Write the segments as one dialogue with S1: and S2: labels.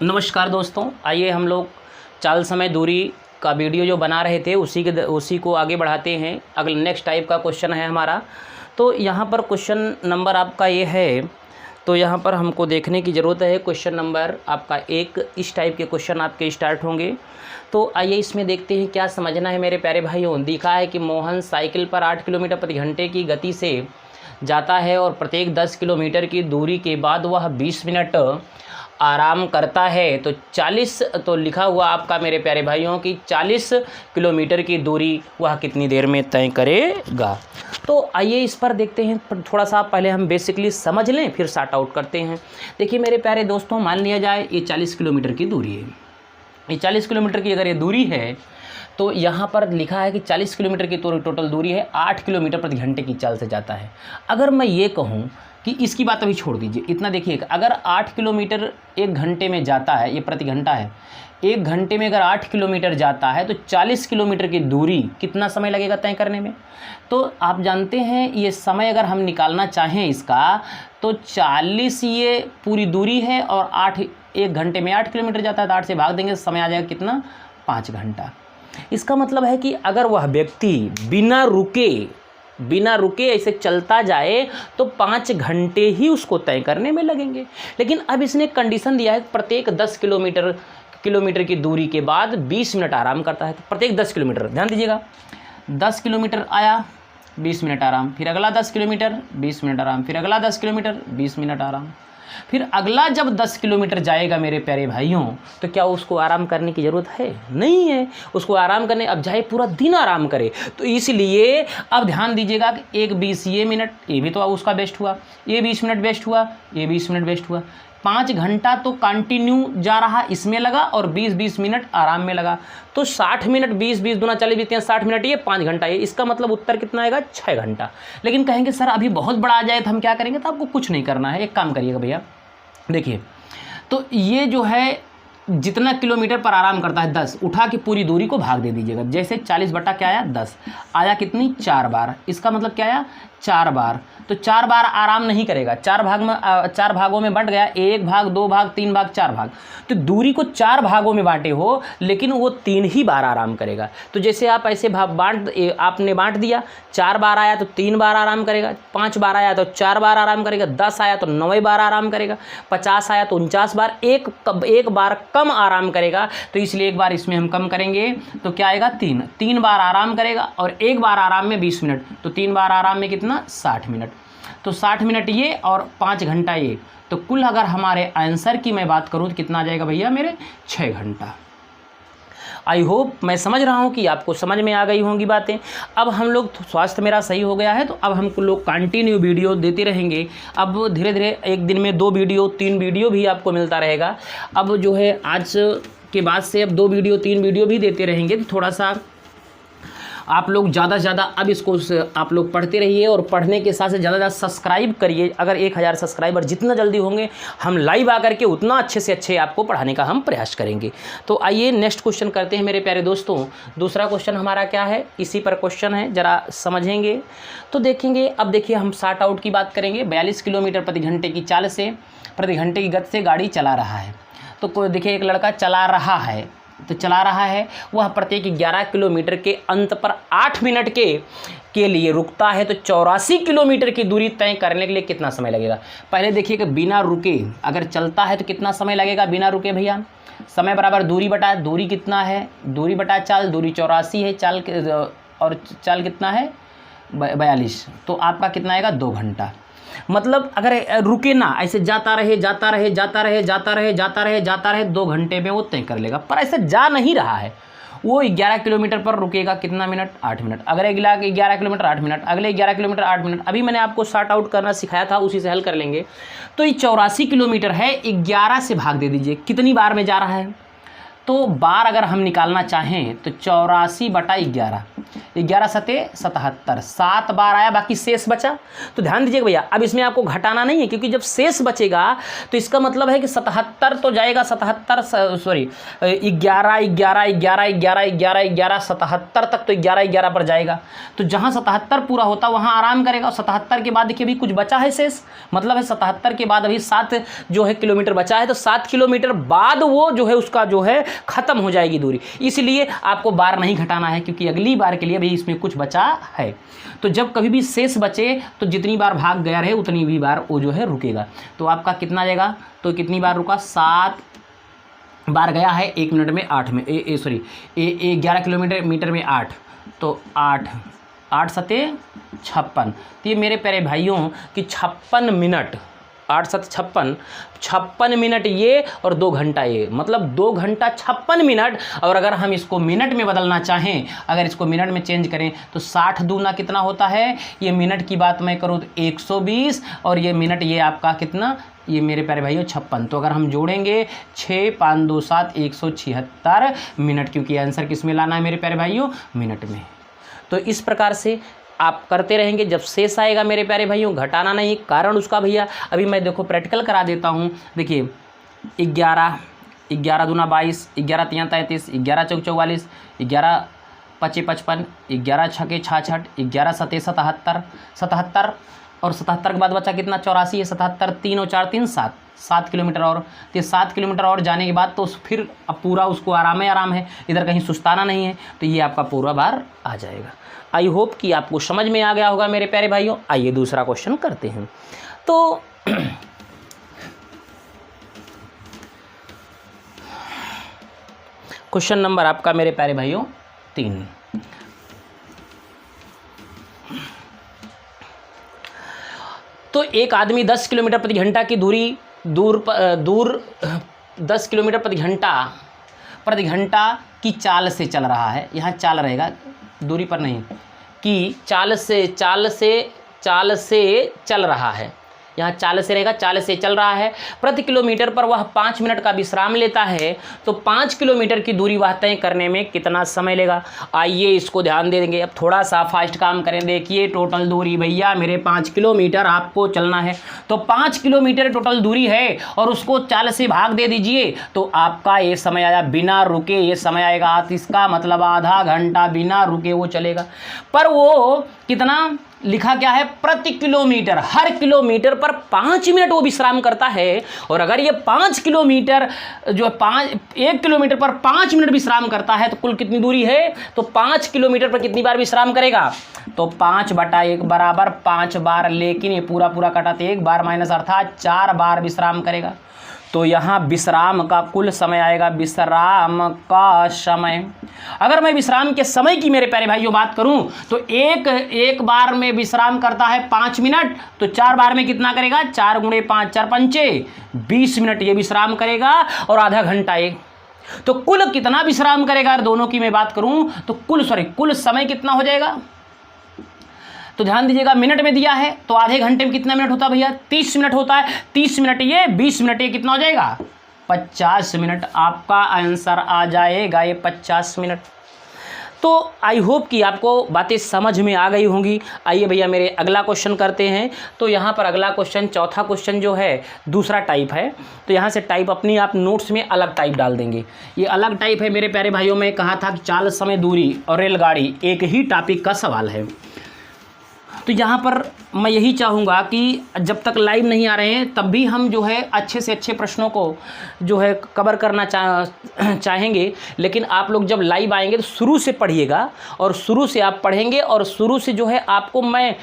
S1: नमस्कार दोस्तों, आइए हम लोग चाल समय दूरी का वीडियो जो बना रहे थे उसी को आगे बढ़ाते हैं। अगला नेक्स्ट टाइप का क्वेश्चन है हमारा। तो यहाँ पर क्वेश्चन नंबर आपका ये है, तो यहाँ पर हमको देखने की ज़रूरत है। क्वेश्चन नंबर आपका एक इस टाइप के क्वेश्चन आपके स्टार्ट होंगे। तो आइए इसमें देखते हैं क्या समझना है मेरे प्यारे भाइयों। दिखा है कि मोहन साइकिल पर 8 किलोमीटर प्रति घंटे की गति से जाता है और प्रत्येक 10 किलोमीटर की दूरी के बाद वह 20 मिनट आराम करता है। तो 40 तो लिखा हुआ आपका मेरे प्यारे भाइयों की 40 किलोमीटर की दूरी वह कितनी देर में तय करेगा। तो आइए इस पर देखते हैं। थोड़ा सा पहले हम बेसिकली समझ लें, फिर सॉर्ट आउट करते हैं। देखिए मेरे प्यारे दोस्तों, मान लिया जाए ये 40 किलोमीटर की दूरी है। ये 40 किलोमीटर की अगर ये दूरी है तो यहाँ पर लिखा है कि 40 किलोमीटर की टोटल दूरी है, 8 किलोमीटर प्रति घंटे की चाल से जाता है। अगर मैं ये कहूँ कि इसकी बात अभी छोड़ दीजिए, इतना देखिए, अगर 8 किलोमीटर 1 घंटे में जाता है, ये प्रति घंटा है, 1 घंटे में अगर 8 किलोमीटर जाता है तो 40 किलोमीटर की दूरी कितना समय लगेगा तय करने में। तो आप जानते हैं ये समय अगर हम निकालना चाहें इसका, तो 40 ये पूरी दूरी है और 1 घंटे में 8 किलोमीटर जाता है, तो 8 से भाग देंगे, समय आ जाएगा कितना, 5 घंटा। इसका मतलब है कि अगर वह व्यक्ति बिना रुके ऐसे चलता जाए तो 5 घंटे ही उसको तय करने में लगेंगे। लेकिन अब इसने कंडीशन दिया है प्रत्येक 10 किलोमीटर की दूरी के बाद 20 मिनट आराम करता है। तो प्रत्येक 10 किलोमीटर, ध्यान दीजिएगा, 10 किलोमीटर आया 20 मिनट आराम, फिर अगला 10 किलोमीटर 20 मिनट आराम, फिर अगला 10 किलोमीटर 20 मिनट आराम, फिर अगला जब 10 किलोमीटर जाएगा मेरे प्यारे भाइयों, तो क्या उसको आराम करने की ज़रूरत है? नहीं है। उसको आराम करने, अब चाहे पूरा दिन आराम करे। तो इसलिए अब ध्यान दीजिएगा कि 1:20 ये मिनट, ये भी तो उसका बेस्ट हुआ, ये 20 मिनट बेस्ट हुआ, ये 20 मिनट बेस्ट हुआ, 5 घंटा तो कंटिन्यू जा रहा इसमें लगा और 20-20 मिनट आराम में लगा। तो 60 मिनट, 20-20 दूना 40 बीतते हैं, 60 मिनट ये 5 घंटा ये। इसका मतलब उत्तर कितना आएगा, 6 घंटा। लेकिन कहेंगे सर अभी बहुत बड़ा आ जाए तो हम क्या करेंगे? तो आपको कुछ नहीं करना है, एक काम करिएगा भैया, देखिए, तो ये जो है जितना किलोमीटर पर आराम करता है 10, उठा के पूरी दूरी को भाग दे दीजिएगा। जैसे 40 बटा क्या आया, 10 आया, कितनी, 4 बार। इसका मतलब क्या आया, 4 बार। तो 4 बार आराम नहीं करेगा, 4 भागों में बंट गया, 1 भाग, 2 भाग, 3 भाग, 4 भाग। तो दूरी को 4 भागों में बांटे हो, लेकिन वो 3 ही बार आराम करेगा। तो जैसे आप ऐसे आपने बांट दिया, 4 बार आया तो 3 बार आराम करेगा, 5 बार आया तो 4 बार आराम करेगा, 10 आया तो 9 बार आराम करेगा, 50 आया तो 49 बार, एक बार कम आराम करेगा। तो इसलिए एक बार इसमें हम कम करेंगे तो क्या आएगा, 3 बार आराम करेगा और एक बार आराम में 20 मिनट, तो 3 बार आराम में कितना, 60 मिनट। तो 60 मिनट ये और 5 घंटा ये, तो कुल अगर हमारे आंसर की मैं बात करूं तो कितना आ जाएगा भैया मेरे, 6 घंटा। आई होप मैं समझ रहा हूं कि आपको समझ में आ गई होंगी बातें। अब हम लोग, स्वास्थ्य मेरा सही हो गया है, तो अब हम लोग कंटिन्यू वीडियो देते रहेंगे। अब धीरे धीरे एक दिन में 2 वीडियो 3 वीडियो भी आपको मिलता रहेगा। अब जो है आज के बाद से अब 2 वीडियो 3 वीडियो भी देते रहेंगे। तो थोड़ा सा आप लोग ज़्यादा से ज़्यादा अब इसको आप लोग पढ़ते रहिए और पढ़ने के साथ से ज़्यादा सब्सक्राइब करिए। अगर 1000 सब्सक्राइबर जितना जल्दी होंगे हम लाइव आकर के उतना अच्छे से अच्छे आपको पढ़ाने का हम प्रयास करेंगे। तो आइए नेक्स्ट क्वेश्चन करते हैं मेरे प्यारे दोस्तों। दूसरा क्वेश्चन हमारा क्या है, इसी पर क्वेश्चन है, ज़रा समझेंगे तो देखेंगे। अब देखिए हम सॉर्ट आउट की बात करेंगे। 42 किलोमीटर प्रति घंटे की चाल से, प्रति घंटे की गति से गाड़ी चला रहा है। तो देखिए एक लड़का चला रहा है, तो चला रहा है, वह प्रत्येक 11 किलोमीटर के अंत पर 8 मिनट के लिए रुकता है। तो 84 किलोमीटर की दूरी तय करने के लिए कितना समय लगेगा? पहले देखिए कि बिना रुके अगर चलता है तो कितना समय लगेगा बिना रुके भैया। समय बराबर दूरी बटा, दूरी कितना है, दूरी बटा चाल, दूरी 84 है, चाल और चाल कितना है, 42। तो आपका कितना आएगा, 2 घंटा। मतलब अगर रुके ना, ऐसे जाता रहे 2 घंटे में वो तय कर लेगा। पर ऐसे जा नहीं रहा है, वो 11 किलोमीटर पर रुकेगा, कितना मिनट, 8 मिनट। अगर 11 किलोमीटर 8 मिनट, अगले 11 किलोमीटर 8 मिनट। अभी मैंने आपको सॉर्ट आउट करना सिखाया था, उसी से हल कर लेंगे। तो ये 84 किलोमीटर है, 11 से भाग दे दीजिए, कितनी बार में जा रहा है, तो बार अगर हम निकालना चाहें तो 84/11, 11 सते 77, 7 बार आया, बाकी शेष बचा। तो ध्यान दीजिएगा भैया, अब इसमें आपको घटाना नहीं है, क्योंकि जब शेष बचेगा तो इसका मतलब है कि 77 तो जाएगा, 77 सॉरी 11 11 11 11 11 11 77 तक तो 11 11 पर जाएगा। तो जहाँ 77 पूरा होता वहाँ आराम करेगा, और 77 के बाद देखिए अभी कुछ बचा है शेष, मतलब है 77 के बाद अभी 7 जो है किलोमीटर बचा है, तो 7 किलोमीटर बाद वो जो है उसका जो है ख़त्म हो जाएगी दूरी। इसलिए आपको बार नहीं घटाना है, क्योंकि अगली बार के लिए भी इसमें कुछ बचा है। तो जब कभी भी शेष बचे तो जितनी बार भाग गया रहे उतनी भी बार वो जो है रुकेगा। तो आपका कितना जाएगा, तो कितनी बार रुका, 7 बार गया है 1 मिनट में 8 में 11 किलोमीटर में 8, तो 8 सते 56। तो ये मेरे प्यारे भाइयों कि 56 मिनट, 8 7 56 मिनट ये और 2 घंटा ये, मतलब 2 घंटा 56 मिनट। और अगर हम इसको मिनट में बदलना चाहें, अगर इसको मिनट में चेंज करें तो 60 दूना कितना होता है, ये मिनट की बात मैं करूँ तो 120, और ये मिनट ये आपका कितना, ये मेरे प्यारे भाइयों 56। तो अगर हम जोड़ेंगे 6 5 2 7 176 मिनट, क्योंकि आंसर किस में लाना है मेरे प्यारे भाइयों, मिनट में। तो इस प्रकार से आप करते रहेंगे। जब शेष आएगा मेरे प्यारे भाइयों घटाना नहीं, कारण उसका भैया अभी मैं देखो प्रैक्टिकल करा देता हूँ। देखिए 11 दूना 22, 11 तियाँ 33, 11 चौक 44, 11 पचे 55, 11 छके 66, 11 सते 77 और 77 के बाद बचा कितना, 84 है, 77 3 और 4 3 7 किलोमीटर और, तो 7 किलोमीटर और जाने के बाद तो फिर अब पूरा उसको आराम है, इधर कहीं सुस्ताना नहीं है, तो ये आपका पूरा बार आ जाएगा। आई होप कि आपको समझ में आ गया होगा मेरे प्यारे भाइयों। आइए दूसरा क्वेश्चन करते हैं। तो क्वेश्चन नंबर आपका मेरे प्यारे भाइयों 3। तो एक आदमी 10 किलोमीटर प्रति घंटा की दूर 10 किलोमीटर प्रति घंटा की चाल से चल रहा है। यहाँ चाल रहेगा, दूरी पर नहीं, कि चाल से चल रहा है, यहाँ चाल से रहेगा, चाल से चल रहा है। प्रति किलोमीटर पर वह 5 मिनट का विश्राम लेता है, तो 5 किलोमीटर की दूरी वह तय करने में कितना समय लेगा। आइए इसको ध्यान दे देंगे। अब थोड़ा सा फास्ट काम करें। देखिए टोटल दूरी भैया मेरे 5 किलोमीटर आपको चलना है, तो 5 किलोमीटर टोटल दूरी है और उसको चाल से भाग दे दीजिए, तो आपका ये समय आया बिना रुके, ये समय आएगा। तो इसका मतलब आधा घंटा बिना रुके वो चलेगा। पर वो कितना लिखा क्या है, प्रति किलोमीटर, हर किलोमीटर पर 5 मिनट वो विश्राम करता है। और अगर ये 5 किलोमीटर जो 1 किलोमीटर पर 5 मिनट विश्राम करता है, तो कुल कितनी दूरी है, तो 5 किलोमीटर पर कितनी बार विश्राम करेगा, तो 5/1 बराबर 5 बार। लेकिन ये पूरा कटा तो 1 बार माइनस, अर्थात 4 बार विश्राम करेगा। तो यहाँ विश्राम का कुल समय आएगा, विश्राम का समय। अगर मैं विश्राम के समय की मेरे प्यारे भाइयों बात करूं, तो एक बार में विश्राम करता है 5 मिनट, तो 4 बार में कितना करेगा, 4 गुणे 5 4 पंचे 20 मिनट ये विश्राम करेगा, और आधा घंटा ये। तो कुल कितना विश्राम करेगा, दोनों की मैं बात करूं तो कुल समय कितना हो जाएगा। तो ध्यान दीजिएगा, मिनट में दिया है, तो आधे घंटे में कितना मिनट होता है भैया, 30 मिनट होता है। 30 मिनट ये, 20 मिनट ये, कितना हो जाएगा, 50 मिनट। आपका आंसर आ जाएगा ये 50 मिनट। तो आई होप कि आपको बातें समझ में आ गई होंगी। आइए भैया मेरे अगला क्वेश्चन करते हैं। तो यहाँ पर अगला क्वेश्चन, चौथा क्वेश्चन जो है दूसरा टाइप है। तो यहाँ से टाइप अपनी आप नोट्स में अलग टाइप डाल देंगे। ये अलग टाइप है मेरे प्यारे भाइयों। में कहा था कि चाल, समय, दूरी और रेलगाड़ी एक ही टॉपिक का सवाल है। तो यहाँ पर मैं यही चाहूँगा कि जब तक लाइव नहीं आ रहे हैं तब भी हम जो है अच्छे से अच्छे प्रश्नों को जो है कवर करना चाहेंगे। लेकिन आप लोग जब लाइव आएंगे तो शुरू से पढ़िएगा, और शुरू से आप पढ़ेंगे, और शुरू से जो है आपको मैं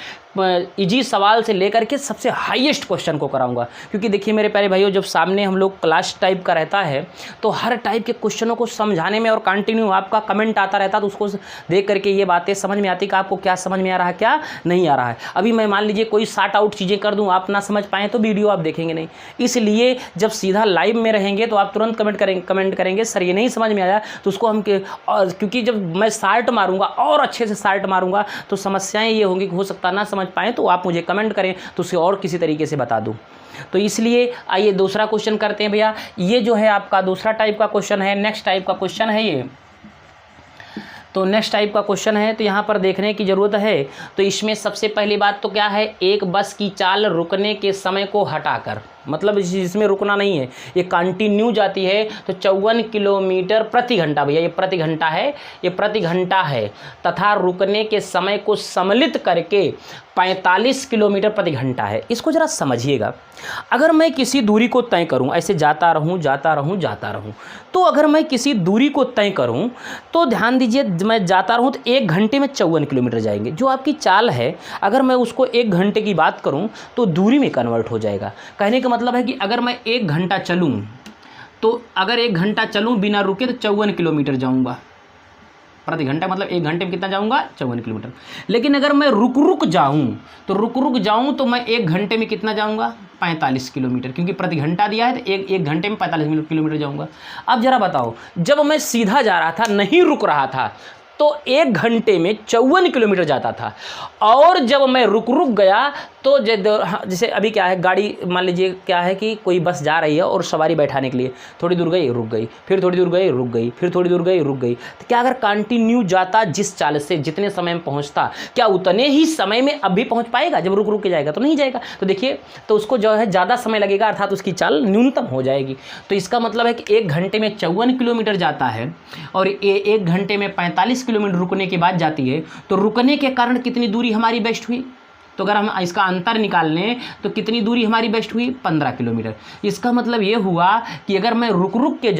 S1: इजी सवाल से लेकर के सबसे हाईएस्ट क्वेश्चन को कराऊंगा। क्योंकि देखिए मेरे प्यारे भाइयों, जब सामने हम लोग क्लास टाइप का रहता है तो हर टाइप के क्वेश्चनों को समझाने में और कंटिन्यू आपका कमेंट आता रहता है, तो उसको देख करके ये बातें समझ में आती कि आपको क्या समझ में आ रहा है, क्या नहीं आ रहा है। अभी मैं मान मान लीजिए कोई शॉर्ट आउट चीज़ें कर दूं, आप ना समझ पाएँ तो वीडियो आप देखेंगे नहीं। इसलिए जब सीधा लाइव में रहेंगे तो आप तुरंत कमेंट करेंगे सर ये नहीं समझ में आया, तो उसको हम क्योंकि जब मैं शार्ट मारूंगा और अच्छे से शार्ट मारूंगा तो समस्याएं ये होंगी कि हो सकता ना समझ पाएँ, तो आप मुझे कमेंट करें तो उसे और किसी तरीके से बता दूँ। तो इसलिए आइए दूसरा क्वेश्चन करते हैं भैया। ये जो है आपका दूसरा टाइप का क्वेश्चन है, नेक्स्ट टाइप का क्वेश्चन है ये। तो नेक्स्ट टाइप का क्वेश्चन है, तो यहाँ पर देखने की ज़रूरत है। तो इसमें सबसे पहली बात तो क्या है, एक बस की चाल रुकने के समय को हटाकर, मतलब इसमें रुकना नहीं है, ये कंटिन्यू जाती है तो 54 किलोमीटर प्रति घंटा, भैया ये प्रति घंटा है, ये प्रति घंटा है, तथा रुकने के समय को सम्मिलित करके 45 किलोमीटर प्रति घंटा है। इसको ज़रा समझिएगा। अगर मैं किसी दूरी को तय करूं, ऐसे जाता रहूं जाता रहूं जाता रहूं, तो अगर मैं किसी दूरी को तय करूं तो ध्यान दीजिए, मैं जाता रहूं तो 1 घंटे में 54 किलोमीटर जाएंगे। जो आपकी चाल है अगर मैं उसको 1 घंटे की बात करूं तो दूरी में कन्वर्ट हो जाएगा। कहने का मतलब है कि अगर मैं 1 घंटा चलूं, तो अगर 1 घंटा चलूं बिना रुके तो 54 किलोमीटर जाऊंगा प्रति घंटा, मतलब 1 घंटे में कितना जाऊंगा, 54 किलोमीटर। लेकिन अगर मैं रुक जाऊं तो मैं 1 घंटे में कितना जाऊंगा, 45 किलोमीटर, क्योंकि प्रति घंटा दिया है तो एक घंटे में 45 किलोमीटर जाऊंगा। अब जरा बताओ, जब मैं सीधा जा रहा था, नहीं रुक रहा था, तो 1 घंटे में 54 किलोमीटर जाता था, और जब मैं रुक गया तो जैसे अभी क्या है, गाड़ी मान लीजिए क्या है कि कोई बस जा रही है और सवारी बैठाने के लिए थोड़ी दूर गई रुक गई, फिर थोड़ी दूर गई रुक गई, फिर थोड़ी दूर गई रुक गई, तो क्या अगर कंटिन्यू जाता जिस चाल से जितने समय में पहुंचता, क्या उतने ही समय में अब भी पहुंच पाएगा? जब रुक के जाएगा तो नहीं जाएगा। तो देखिए, तो उसको जो है ज़्यादा समय लगेगा, अर्थात उसकी चाल न्यूनतम हो जाएगी। तो इसका मतलब है कि 1 घंटे में 54 किलोमीटर जाता है और 1 घंटे में 45 किलोमीटर रुकने के बाद जाती है, तो रुकने के कारण कितनी दूरी हमारी बेस्ट हुई? तो अगर हम इसका अंतर निकाल लें तो कितनी दूरी हमारी बेस्ट हुई, 15 किलोमीटर। इसका मतलब ये हुआ कि अगर मैं रुक के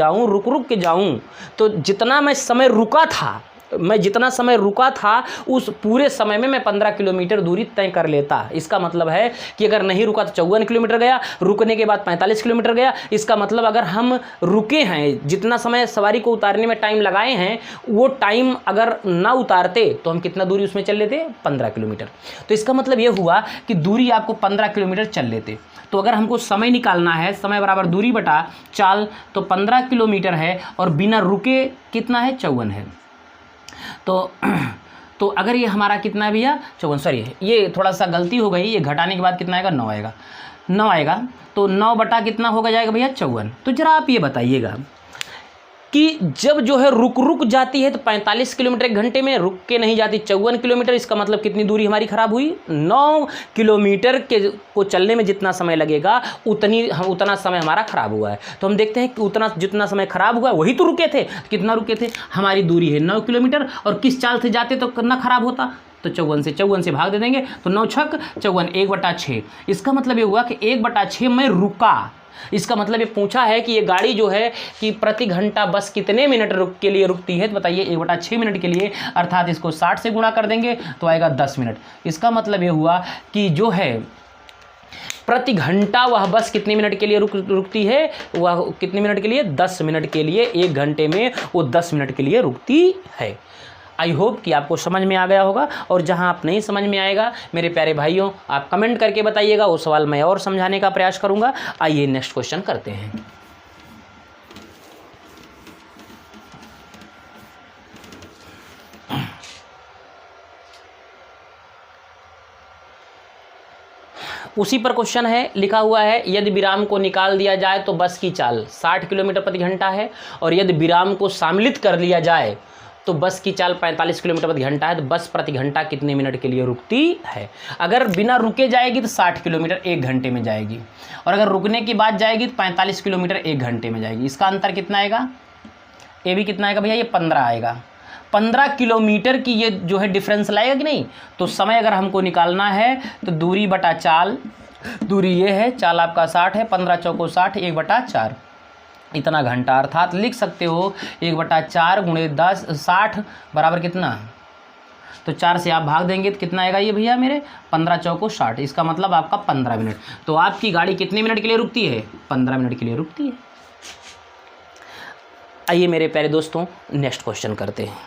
S1: जाऊं तो जितना मैं समय रुका था, जितना समय रुका था उस पूरे समय में मैं 15 किलोमीटर दूरी तय कर लेता। इसका मतलब है कि अगर नहीं रुका तो 54 किलोमीटर गया, रुकने के बाद 45 किलोमीटर गया। इसका मतलब अगर हम रुके हैं, जितना समय सवारी को उतारने में टाइम लगाए हैं, वो टाइम अगर ना उतारते तो हम कितना दूरी उसमें चल लेते, 15 किलोमीटर। तो इसका मतलब ये हुआ कि दूरी आपको 15 किलोमीटर चल लेते। तो अगर हमको समय निकालना है, समय बराबर दूरी बटा चाल, तो 15 किलोमीटर है और बिना रुके कितना है, 54 है। तो अगर ये हमारा कितना है भैया, 54, सॉरी ये थोड़ा सा गलती हो गई, ये घटाने के बाद कितना आएगा, 9 आएगा। तो 9 बटा कितना होगा जाएगा भैया, 54। तो जरा आप ये बताइएगा कि जब जो है रुक जाती है तो 45 किलोमीटर 1 घंटे में, रुक के नहीं जाती 54 किलोमीटर। इसका मतलब कितनी दूरी हमारी खराब हुई, 9 किलोमीटर के को चलने में जितना समय लगेगा उतना समय हमारा खराब हुआ है। तो हम देखते हैं कि जितना समय खराब हुआ वही तो रुके थे। कितना रुके थे, हमारी दूरी है 9 किलोमीटर, और किस चाल से जाते तो कितना खराब होता, तो 54 से भाग दे देंगे, तो 9 छक 54, 1/6। इसका मतलब ये हुआ कि 1/6 में रुका। इसका मतलब ये पूछा है कि ये गाड़ी जो है कि प्रति घंटा बस कितने मिनट के लिए रुकती है, तो बताइए 1/6 मिनट के लिए, अर्थात इसको 60 से गुणा कर देंगे तो आएगा 10 मिनट। इसका मतलब ये हुआ कि जो है प्रति घंटा वह बस कितने मिनट के लिए रुकती है, वह कितने मिनट के लिए, 10 मिनट के लिए। 1 घंटे में वो 10 मिनट के लिए रुकती है। आई होप कि आपको समझ में आ गया होगा, और जहां आप नहीं समझ में आएगा मेरे प्यारे भाइयों, आप कमेंट करके बताइएगा, वो सवाल मैं और समझाने का प्रयास करूंगा। आइए नेक्स्ट क्वेश्चन करते हैं। उसी पर क्वेश्चन है, लिखा हुआ है यदि विराम को निकाल दिया जाए तो बस की चाल 60 किलोमीटर प्रति घंटा है, और यदि विराम को सम्मिलित कर लिया जाए तो बस की चाल 45 किलोमीटर प्रति घंटा है। तो बस प्रति घंटा कितने मिनट के लिए रुकती है? अगर बिना रुके जाएगी तो 60 किलोमीटर 1 घंटे में जाएगी, और अगर रुकने की बात जाएगी तो 45 किलोमीटर 1 घंटे में जाएगी। इसका अंतर कितना आएगा, ये भी कितना आएगा भैया, ये 15 आएगा। 15 किलोमीटर की ये जो है डिफरेंस लाएगा कि नहीं। तो समय अगर हमको निकालना है तो दूरी बटा चाल, दूरी ये है, चाल आपका 60 है, 15 चौको 60, 1/4 इतना घंटा, अर्थात लिख सकते हो 1/4 गुणे 10 60 बराबर कितना, तो 4 से आप भाग देंगे तो कितना आएगा ये भैया मेरे, 15 चौको 60। इसका मतलब आपका 15 मिनट। तो आपकी गाड़ी कितने मिनट के लिए रुकती है, 15 मिनट के लिए रुकती है। आइए मेरे प्यारे दोस्तों नेक्स्ट क्वेश्चन करते हैं।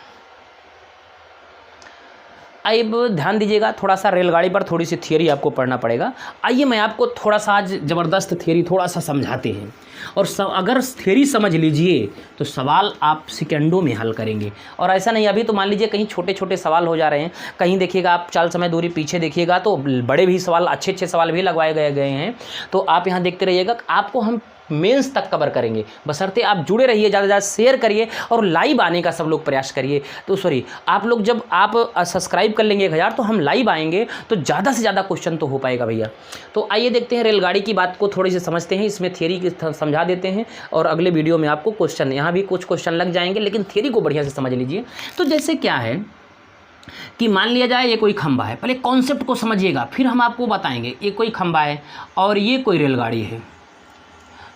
S1: अब ध्यान दीजिएगा, थोड़ा सा रेलगाड़ी पर थोड़ी सी थियरी आपको पढ़ना पड़ेगा। आइए मैं आपको थोड़ा सा आज ज़बरदस्त थियरी थोड़ा सा समझाते हैं, और अगर थियरी समझ लीजिए तो सवाल आप सेकंडों में हल करेंगे। और ऐसा नहीं, अभी तो मान लीजिए कहीं छोटे छोटे सवाल हो जा रहे हैं, कहीं देखिएगा आप चाल समय दूरी पीछे देखिएगा तो बड़े भी सवाल, अच्छे अच्छे सवाल भी लगवाए गए हैं। तो आप यहाँ देखते रहिएगा, आपको हम मेंस तक कवर करेंगे, बशर्ते आप जुड़े रहिए, ज़्यादा से ज़्यादा शेयर करिए और लाइव आने का सब लोग प्रयास करिए। तो सॉरी, आप लोग जब आप सब्सक्राइब कर लेंगे 1000 तो हम लाइव आएंगे तो ज़्यादा से ज़्यादा क्वेश्चन तो हो पाएगा भैया। तो आइए देखते हैं, रेलगाड़ी की बात को थोड़ी सी समझते हैं, इसमें थियरी समझा देते हैं और अगले वीडियो में आपको क्वेश्चन, यहाँ भी कुछ क्वेश्चन लग जाएंगे, लेकिन थियरी को बढ़िया से समझ लीजिए। तो जैसे क्या है कि मान लिया जाए ये कोई खंभा है, पहले कॉन्सेप्ट को समझिएगा, फिर हम आपको बताएंगे। ये कोई खंभा है और ये कोई रेलगाड़ी है।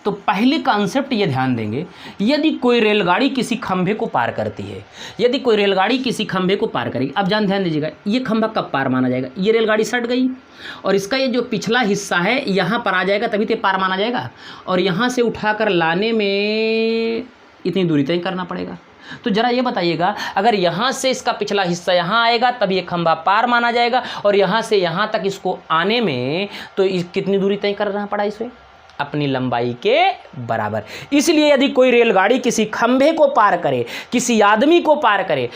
S1: तो पहले कॉन्सेप्ट ये ध्यान देंगे, यदि कोई रेलगाड़ी किसी खंभे को पार करती है, यदि कोई रेलगाड़ी किसी खंभे को पार करेगी, अब ध्यान दीजिएगा, ये खंभा कब पार माना जाएगा, ये रेलगाड़ी सट गई और इसका ये जो पिछला हिस्सा है यहाँ पर आ जाएगा, तभी तो पार माना जाएगा। और यहाँ से उठाकर लाने में इतनी दूरी तय करना पड़ेगा। तो जरा ये बताइएगा, अगर यहाँ से इसका पिछला हिस्सा यहाँ आएगा तब ये खंभा पार माना जाएगा, और यहाँ से यहाँ तक इसको आने में तो कितनी दूरी तय करना पड़ा इसे, अपनी लंबाई के बराबर। इसलिए यदि कोई रेलगाड़ी किसी खंभे को पार करे, किसी आदमी को पार करे,